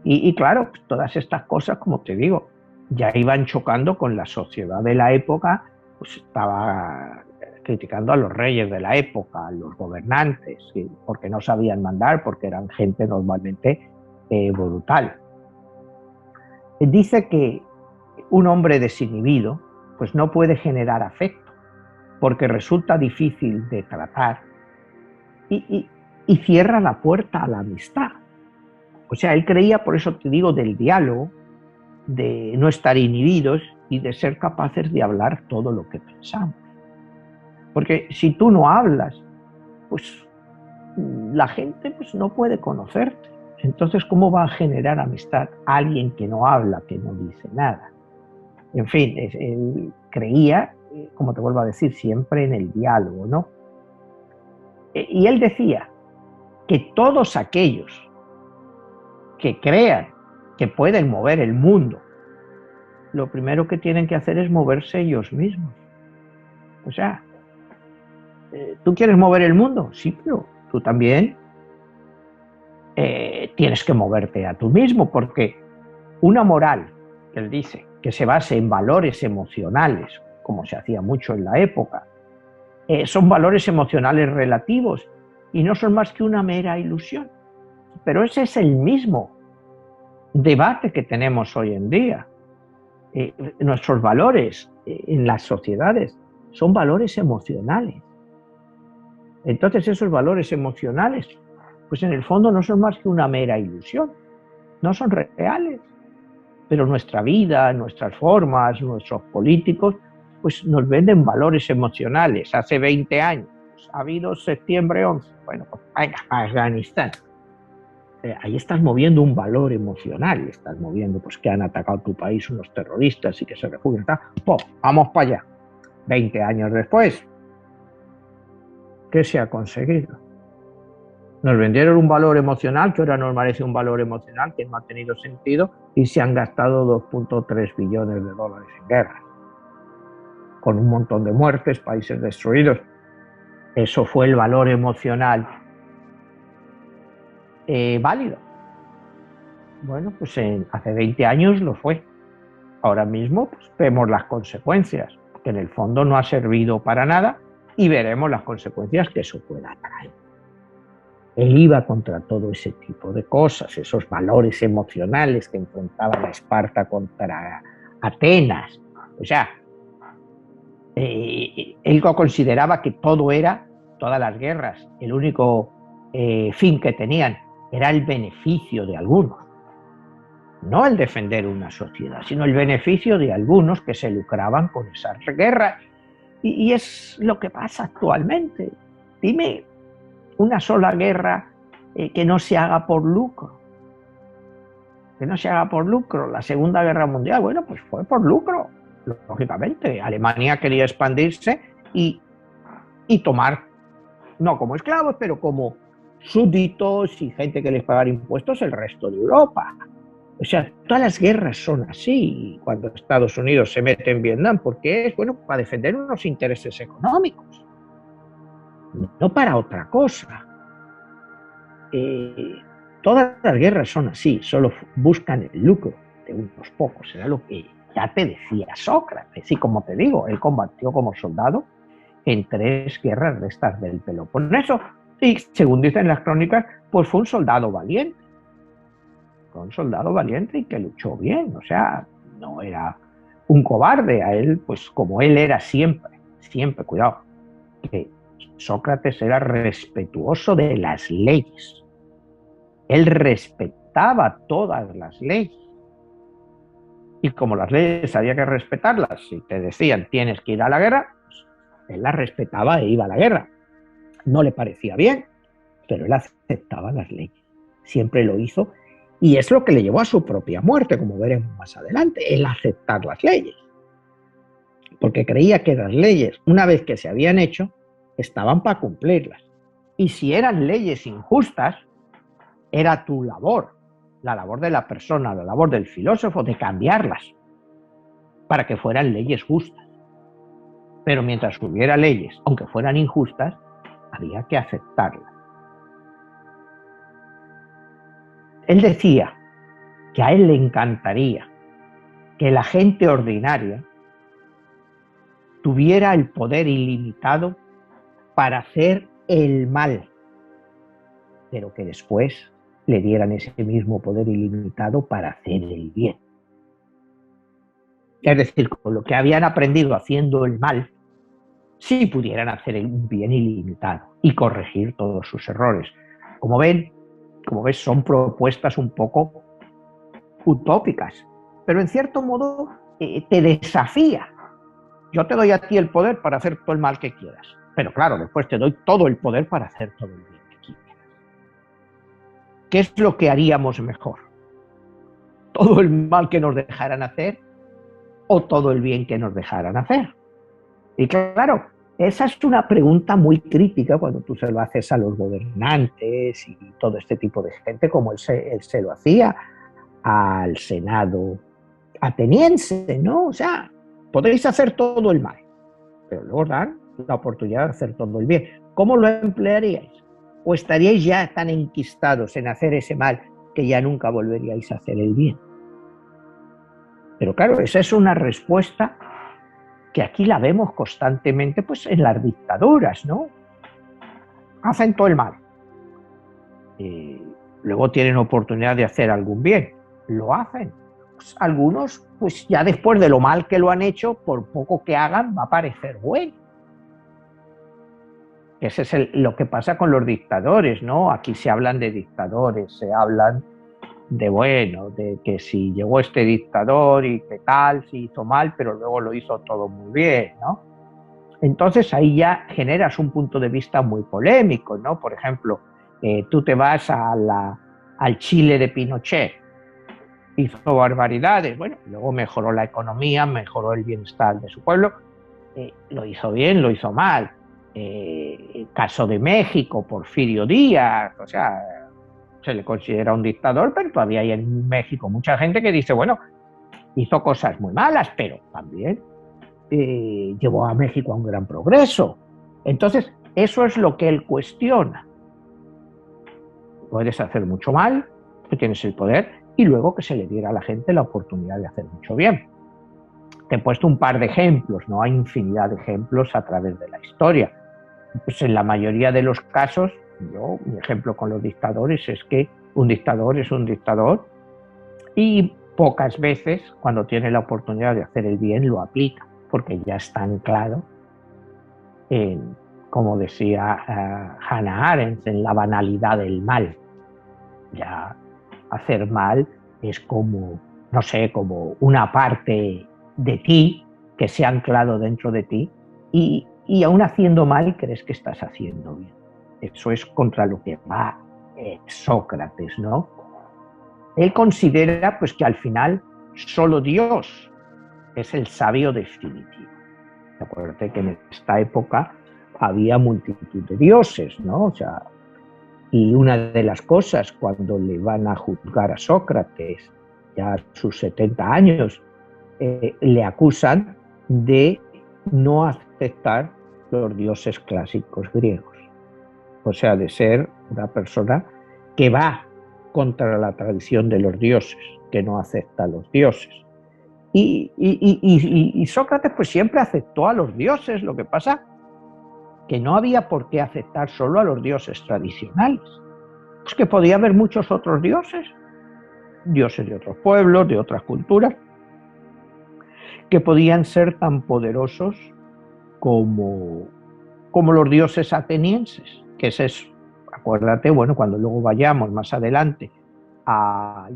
Y claro, todas estas cosas, como te digo, ya iban chocando con la sociedad de la época, pues estaba criticando a los reyes de la época, a los gobernantes, porque no sabían mandar, porque eran gente normalmente brutal. Dice que un hombre desinhibido pues no puede generar afecto, porque resulta difícil de tratar y cierra la puerta a la amistad. O sea, él creía, por eso te digo, del diálogo, de no estar inhibidos y de ser capaces de hablar todo lo que pensamos. Porque si tú no hablas, pues la gente pues, no puede conocerte. Entonces, ¿cómo va a generar amistad alguien que no habla, que no dice nada? En fin, él creía, como te vuelvo a decir, siempre en el diálogo, ¿no? Y él decía que todos aquellos que crean que pueden mover el mundo, lo primero que tienen que hacer es moverse ellos mismos. O sea, ¿tú quieres mover el mundo? Sí, pero tú también tienes que moverte a tú mismo, porque una moral, que él dice, que se base en valores emocionales, como se hacía mucho en la época, son valores emocionales relativos y no son más que una mera ilusión. Pero ese es el mismo debate que tenemos hoy en día. Nuestros valores en las sociedades son valores emocionales. Entonces esos valores emocionales pues en el fondo no son más que una mera ilusión, no son reales. Pero nuestra vida, nuestras formas, nuestros políticos, pues nos venden valores emocionales. Hace 20 años ha habido septiembre 11, bueno, pues venga, Afganistán. Ahí estás moviendo un valor emocional, estás moviendo pues que han atacado tu país unos terroristas y que se refugian, ¡pum! Vamos para allá. 20 años después, ¿qué se ha conseguido? Nos vendieron un valor emocional que ahora nos parece un valor emocional que no ha tenido sentido y se han gastado 2.3 billones de dólares en guerra, con un montón de muertes, países destruidos. Eso fue el valor emocional válido. Bueno, pues hace 20 años lo fue. Ahora mismo pues, vemos las consecuencias, que en el fondo no ha servido para nada y veremos las consecuencias que eso pueda traer. Él iba contra todo ese tipo de cosas, esos valores emocionales que enfrentaban a Esparta contra Atenas. O sea, él consideraba que todas las guerras, el único fin que tenían era el beneficio de algunos. No el defender una sociedad, sino el beneficio de algunos que se lucraban con esas guerras. Y es lo que pasa actualmente. Dime una sola guerra que no se haga por lucro. Que no se haga por lucro. La Segunda Guerra Mundial, bueno, pues fue por lucro, lógicamente. Alemania quería expandirse y tomar, no como esclavos, pero como súbditos y gente que les pagara impuestos el resto de Europa. O sea, todas las guerras son así. Cuando Estados Unidos se mete en Vietnam, porque es, bueno, para defender unos intereses económicos, no para otra cosa. Todas las guerras son así, solo buscan el lucro de unos pocos. Era lo que ya te decía Sócrates. Y como te digo, él combatió como soldado en 3 guerras de estas del Peloponeso. Y según dicen las crónicas, pues fue un soldado valiente. Fue un soldado valiente y que luchó bien. O sea, no era un cobarde. A él, pues como él era siempre, cuidado, que Sócrates era respetuoso de las leyes. Él respetaba todas las leyes. Y como las leyes había que respetarlas, si te decían tienes que ir a la guerra, pues él las respetaba e iba a la guerra. No le parecía bien, pero él aceptaba las leyes. Siempre lo hizo y es lo que le llevó a su propia muerte, como veremos más adelante, el aceptar las leyes. Porque creía que las leyes, una vez que se habían hecho, estaban para cumplirlas. Y si eran leyes injustas, era tu labor, la labor de la persona, la labor del filósofo, de cambiarlas para que fueran leyes justas. Pero mientras hubiera leyes, aunque fueran injustas, había que aceptarlas. Él decía que a él le encantaría que la gente ordinaria tuviera el poder ilimitado para hacer el mal, pero que después le dieran ese mismo poder ilimitado para hacer el bien. Es decir, con lo que habían aprendido haciendo el mal, sí pudieran hacer un bien ilimitado y corregir todos sus errores. Como ves, son propuestas un poco utópicas, pero en cierto modo te desafía. Yo te doy a ti el poder para hacer todo el mal que quieras, pero claro, después te doy todo el poder para hacer todo el bien que quieras. ¿Qué es lo que haríamos mejor? ¿Todo el mal que nos dejaran hacer o todo el bien que nos dejaran hacer? Y claro, esa es una pregunta muy crítica cuando tú se lo haces a los gobernantes y todo este tipo de gente, como él se lo hacía al Senado ateniense, ¿no? O sea, podéis hacer todo el mal, pero luego dan la oportunidad de hacer todo el bien. ¿Cómo lo emplearíais? ¿O estaríais ya tan enquistados en hacer ese mal que ya nunca volveríais a hacer el bien? Pero claro, esa es una respuesta que aquí la vemos constantemente pues, en las dictaduras, ¿no? Hacen todo el mal. Luego tienen oportunidad de hacer algún bien. Lo hacen. Pues, algunos, pues ya después de lo mal que lo han hecho, por poco que hagan, va a parecer bueno. Ese es lo que pasa con los dictadores, ¿no? Aquí se hablan de dictadores, se hablan de, bueno, de que si llegó este dictador y qué tal, si hizo mal, pero luego lo hizo todo muy bien, ¿no? Entonces ahí ya generas un punto de vista muy polémico, ¿no? Por ejemplo, tú te vas al Chile de Pinochet, hizo barbaridades, bueno, luego mejoró la economía, mejoró el bienestar de su pueblo, lo hizo bien, lo hizo mal. El caso de México, Porfirio Díaz, o sea, se le considera un dictador, pero todavía hay en México mucha gente que dice, bueno, hizo cosas muy malas, pero también llevó a México a un gran progreso. Entonces, eso es lo que él cuestiona. Puedes hacer mucho mal, tú tienes el poder, y luego que se le diera a la gente la oportunidad de hacer mucho bien. Te he puesto un par de ejemplos, no hay infinidad de ejemplos a través de la historia. Pues en la mayoría de los casos, mi ejemplo con los dictadores es que un dictador es un dictador y pocas veces cuando tiene la oportunidad de hacer el bien lo aplica, porque ya está anclado en, como decía Hannah Arendt, en la banalidad del mal. Ya hacer mal es como, no sé, como una parte de ti que se ha anclado dentro de ti y aún haciendo mal crees que estás haciendo bien. Eso es contra lo que va Sócrates, ¿no? Él considera pues que al final solo Dios es el sabio definitivo. Acuérdate que en esta época había multitud de dioses, ¿no? O sea, y una de las cosas cuando le van a juzgar a Sócrates, ya a sus 70 años, le acusan de no aceptar los dioses clásicos griegos. O sea, de ser una persona que va contra la tradición de los dioses, que no acepta a los dioses. Y Sócrates pues siempre aceptó a los dioses, lo que pasa que no había por qué aceptar solo a los dioses tradicionales. Pues que podía haber muchos otros dioses, dioses de otros pueblos, de otras culturas, que podían ser tan poderosos como los dioses atenienses, que ese es, acuérdate, bueno, cuando luego vayamos más adelante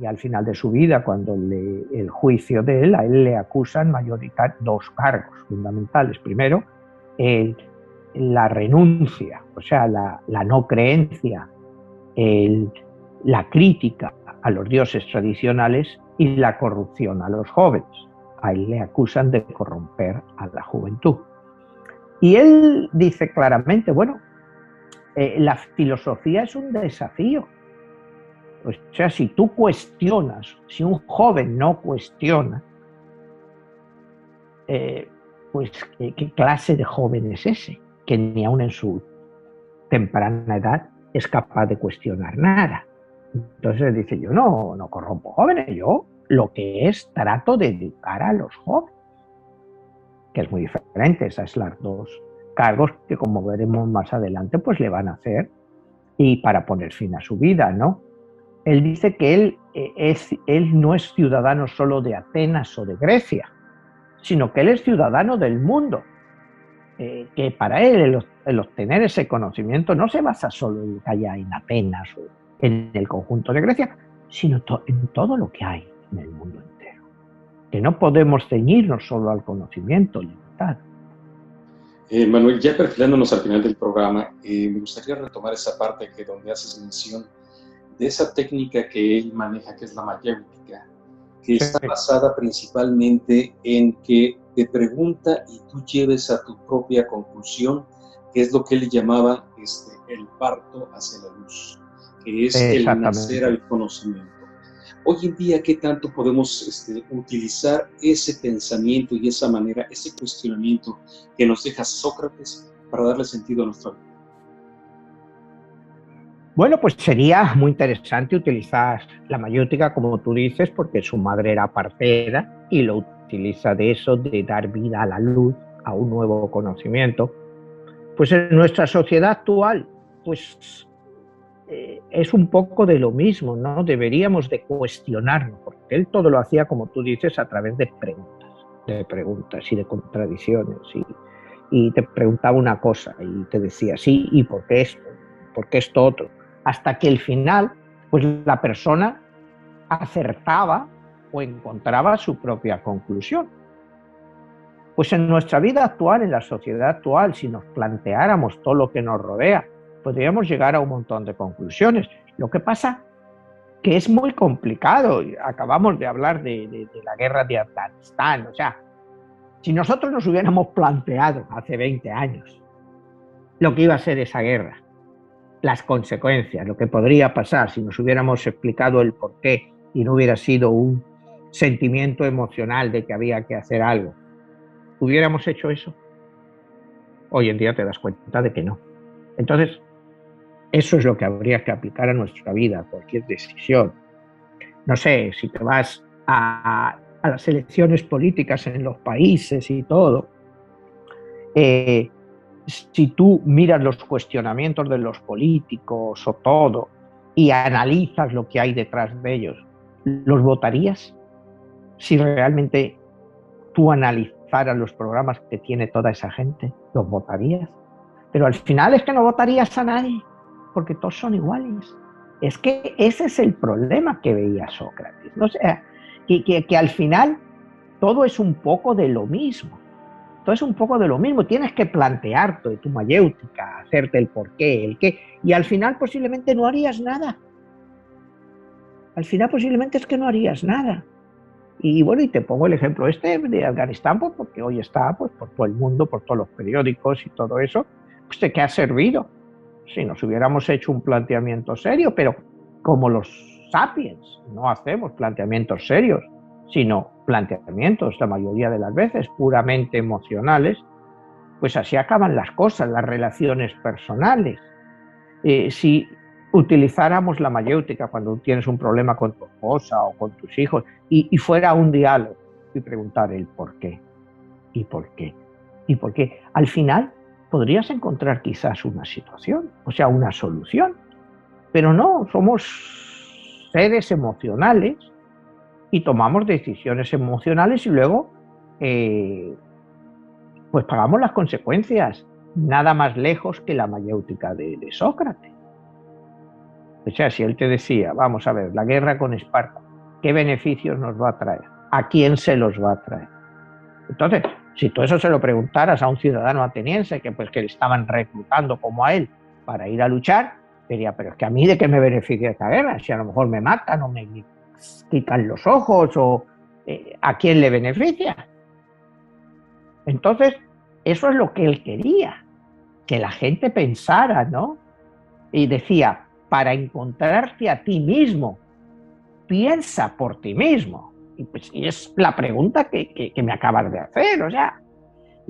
y al final de su vida, cuando el juicio de él, a él le acusan mayoritariamente dos cargos fundamentales. Primero, la renuncia, o sea, la no creencia, la crítica a los dioses tradicionales y la corrupción a los jóvenes. A él le acusan de corromper a la juventud. Y él dice claramente, bueno, la filosofía es un desafío. O sea, si tú cuestionas, si un joven no cuestiona, pues ¿qué clase de joven es ese? Que ni aun en su temprana edad es capaz de cuestionar nada. Entonces dice, yo no corrompo jóvenes, yo lo que es trato de educar a los jóvenes, que es muy diferente. Esas son las dos cargos que, como veremos más adelante, pues le van a hacer y para poner fin a su vida, ¿no? Él dice que él no es ciudadano solo de Atenas o de Grecia, sino que él es ciudadano del mundo. Que para él el obtener ese conocimiento no se basa solo en lo que haya en Atenas o en el conjunto de Grecia, sino en todo lo que hay en el mundo entero. Que no podemos ceñirnos solo al conocimiento limitado. Manuel, ya perfilándonos al final del programa, me gustaría retomar esa parte donde haces mención de esa técnica que él maneja, que es la mayéutica, que está basada principalmente en que te pregunta y tú lleves a tu propia conclusión, que es lo que él llamaba el parto hacia la luz, que es el nacer al conocimiento. Hoy en día, ¿qué tanto podemos utilizar ese pensamiento y esa manera, ese cuestionamiento que nos deja Sócrates para darle sentido a nuestra vida? Bueno, pues sería muy interesante utilizar la mayéutica, como tú dices, porque su madre era partera y lo utiliza de eso, de dar vida a la luz, a un nuevo conocimiento. Pues en nuestra sociedad actual, pues es un poco de lo mismo, ¿no? Deberíamos de cuestionarnos, porque él todo lo hacía, como tú dices, a través de preguntas y de contradicciones. y te preguntaba una cosa y te decía, sí, ¿y por qué esto? ¿Por qué esto otro? Hasta que al final, pues la persona acertaba o encontraba su propia conclusión. Pues en nuestra vida actual, en la sociedad actual, si nos planteáramos todo lo que nos rodea, podríamos llegar a un montón de conclusiones. Lo que pasa que es muy complicado. Acabamos de hablar de la guerra de Afganistán. O sea, si nosotros nos hubiéramos planteado hace 20 años lo que iba a ser esa guerra, las consecuencias, lo que podría pasar si nos hubiéramos explicado el porqué y no hubiera sido un sentimiento emocional de que había que hacer algo, ¿hubiéramos hecho eso? Hoy en día te das cuenta de que no. Entonces, eso es lo que habría que aplicar a nuestra vida, a cualquier decisión. No sé, si te vas a las elecciones políticas en los países y todo, si tú miras los cuestionamientos de los políticos o todo y analizas lo que hay detrás de ellos, ¿los votarías? Si realmente tú analizaras los programas que tiene toda esa gente, ¿los votarías? Pero al final es que no votarías a nadie, porque todos son iguales. Es que ese es el problema que veía Sócrates, ¿no? O sea, que al final todo es un poco de lo mismo. Todo es un poco de lo mismo. Tienes que plantearte tu mayéutica, hacerte el porqué, el qué, y al final posiblemente no harías nada. Al final posiblemente es que no harías nada. Y bueno, y te pongo el ejemplo este de Afganistán, pues porque hoy está pues, por todo el mundo, por todos los periódicos y todo eso, pues ¿de qué ha servido? Si nos hubiéramos hecho un planteamiento serio, pero como los sapiens no hacemos planteamientos serios, sino planteamientos la mayoría de las veces puramente emocionales, pues así acaban las cosas, las relaciones personales. Si utilizáramos la mayéutica cuando tienes un problema con tu esposa o con tus hijos y fuera un diálogo y preguntar el por qué, y por qué, y por qué, al final podrías encontrar quizás una situación, o sea, una solución. Pero no, somos seres emocionales y tomamos decisiones emocionales y luego pues pagamos las consecuencias, nada más lejos que la mayéutica de Sócrates. O sea, si él te decía, vamos a ver, la guerra con Esparta, ¿qué beneficios nos va a traer? ¿A quién se los va a traer? Entonces, si tú eso se lo preguntaras a un ciudadano ateniense que pues que le estaban reclutando como a él para ir a luchar, diría, pero es que a mí de qué me beneficia esta guerra, si a lo mejor me matan o me quitan los ojos o ¿a quién le beneficia? Entonces, eso es lo que él quería, que la gente pensara, ¿no? Y decía, para encontrarte a ti mismo, piensa por ti mismo. Y, pues, y es la pregunta que me acabas de hacer, o sea,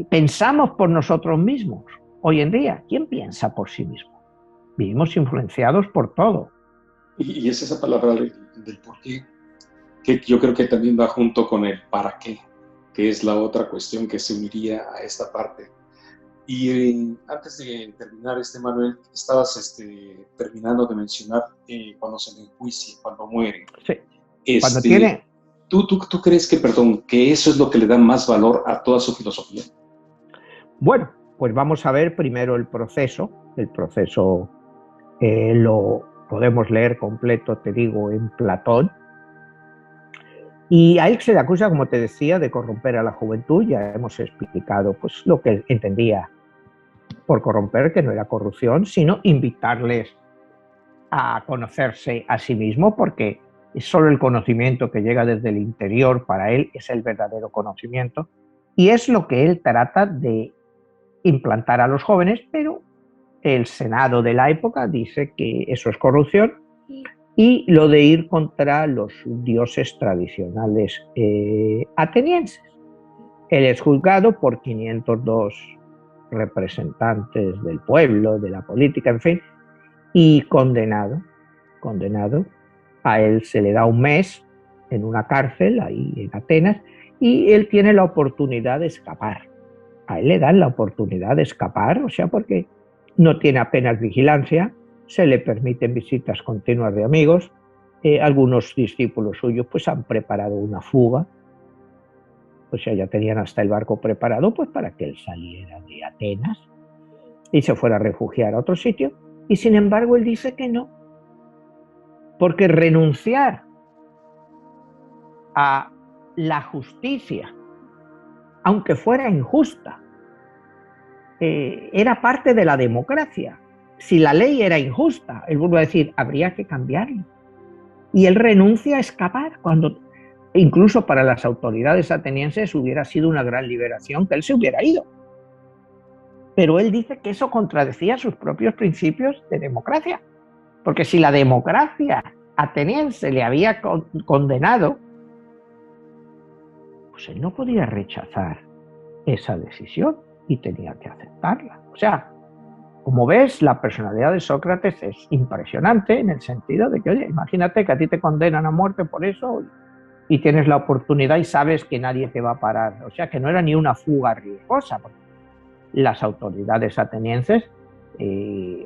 pensamos por nosotros mismos. Hoy en día, ¿quién piensa por sí mismo? Vivimos influenciados por todo. Y es esa palabra del por qué, que yo creo que también va junto con el para qué, que es la otra cuestión que se uniría a esta parte. Y antes de terminar, Manuel, estabas terminando de mencionar cuando se le enjuicia, cuando muere. Sí. Cuando tiene... ¿Tú crees que, que eso es lo que le da más valor a toda su filosofía? Bueno, pues vamos a ver primero el proceso. El proceso lo podemos leer completo, te digo, en Platón. Y a él se le acusa, como te decía, de corromper a la juventud. Ya hemos explicado pues, lo que él entendía por corromper, que no era corrupción, sino invitarles a conocerse a sí mismo, porque solo el conocimiento que llega desde el interior para él es el verdadero conocimiento. Y es lo que él trata de implantar a los jóvenes, pero el Senado de la época dice que eso es corrupción y lo de ir contra los dioses tradicionales atenienses. Él es juzgado por 502 representantes del pueblo, de la política, en fin, y condenado. A él se le da un mes en una cárcel ahí en Atenas y él tiene la oportunidad de escapar. A él le dan la oportunidad de escapar, o sea, porque no tiene apenas vigilancia, se le permiten visitas continuas de amigos, algunos discípulos suyos pues han preparado una fuga O sea, ya tenían hasta el barco preparado pues para que él saliera de Atenas y se fuera a refugiar a otro sitio. Y sin embargo él dice que no, porque renunciar a la justicia, aunque fuera injusta, era parte de la democracia. Si la ley era injusta, él vuelve a decir, habría que cambiarla. Y él renuncia a escapar, cuando incluso para las autoridades atenienses hubiera sido una gran liberación que él se hubiera ido. Pero él dice que eso contradecía sus propios principios de democracia. Porque si la democracia ateniense le había condenado, pues él no podía rechazar esa decisión y tenía que aceptarla. O sea, como ves, la personalidad de Sócrates es impresionante en el sentido de que, oye, imagínate que a ti te condenan a muerte por eso y tienes la oportunidad y sabes que nadie te va a parar. O sea, que no era ni una fuga riesgosa, porque las autoridades atenienses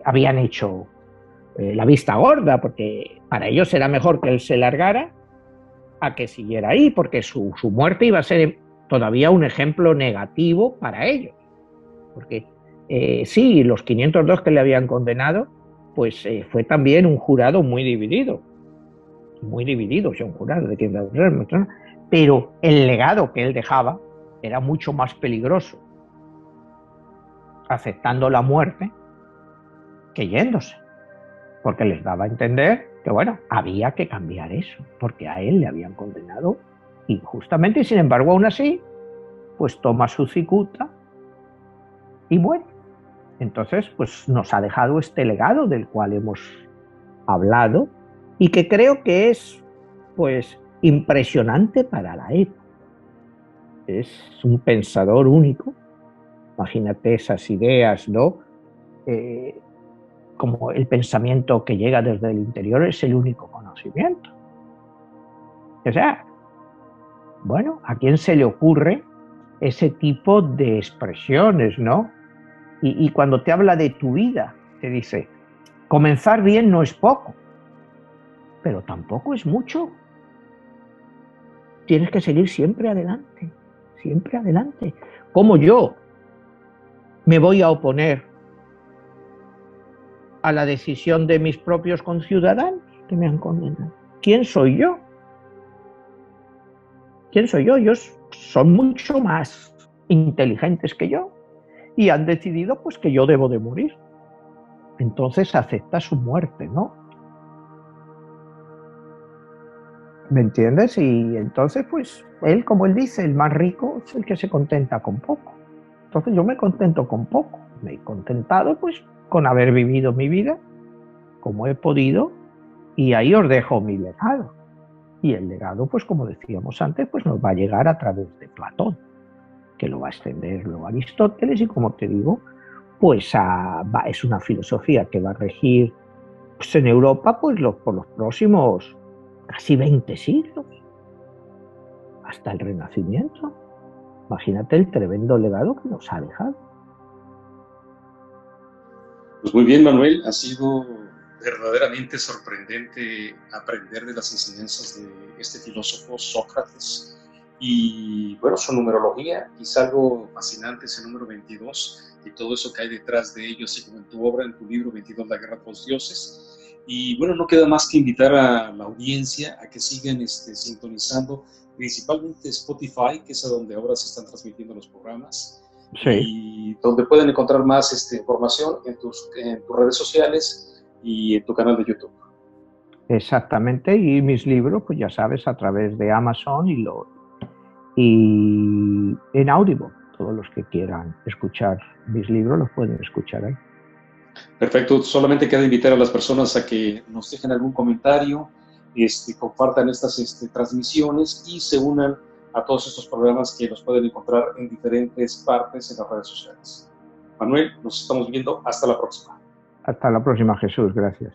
habían hecho la vista gorda, porque para ellos era mejor que él se largara a que siguiera ahí, porque su muerte iba a ser todavía un ejemplo negativo para ellos. Porque sí, los 502 que le habían condenado, pues fue también un jurado muy dividido, o sea, un jurado de 502, pero el legado que él dejaba era mucho más peligroso, aceptando la muerte que yéndose, porque les daba a entender que, bueno, había que cambiar eso, porque a él le habían condenado injustamente, y sin embargo, aún así, pues toma su cicuta y muere. Entonces, pues nos ha dejado este legado del cual hemos hablado y que creo que es, pues, impresionante para la época. Es un pensador único. Imagínate esas ideas, ¿no? Como el pensamiento que llega desde el interior es el único conocimiento. O sea, bueno, ¿a quién se le ocurre ese tipo de expresiones, ¿no? Y cuando te habla de tu vida, te dice, comenzar bien no es poco, pero tampoco es mucho. Tienes que seguir siempre adelante, siempre adelante. ¿Cómo yo me voy a oponer a la decisión de mis propios conciudadanos que me han condenado? ¿Quién soy yo? ¿Quién soy yo? Ellos son mucho más inteligentes que yo y han decidido pues que yo debo de morir. Entonces acepta su muerte, ¿no? ¿Me entiendes? Y entonces, pues, él, como él dice, el más rico es el que se contenta con poco. Entonces yo me contento con poco. Me he contentado, pues, con haber vivido mi vida como he podido, y ahí os dejo mi legado. Y el legado, pues, como decíamos antes, pues nos va a llegar a través de Platón, que lo va a extender luego Aristóteles, y como te digo, pues es una filosofía que va a regir pues, en Europa pues, por los próximos casi 20 siglos, hasta el Renacimiento. Imagínate el tremendo legado que nos ha dejado. Pues muy bien, Manuel, ha sido verdaderamente sorprendente aprender de las enseñanzas de este filósofo Sócrates. Y bueno, su numerología, quizá algo fascinante es el número 22 y todo eso que hay detrás de ello, así como en tu obra, en tu libro 22, La Guerra de los Dioses. Y bueno, no queda más que invitar a la audiencia a que sigan sintonizando, principalmente Spotify, que es a donde ahora se están transmitiendo los programas, Sí. Y donde pueden encontrar más información en tus redes sociales y en tu canal de YouTube. Exactamente, y mis libros, pues ya sabes, a través de Amazon y en Audible. Todos los que quieran escuchar mis libros los pueden escuchar ahí. Perfecto, solamente queda invitar a las personas a que nos dejen algún comentario, compartan estas transmisiones y se unan a todos estos programas que los pueden encontrar en diferentes partes en las redes sociales. Manuel, nos estamos viendo. Hasta la próxima. Hasta la próxima, Jesús. Gracias.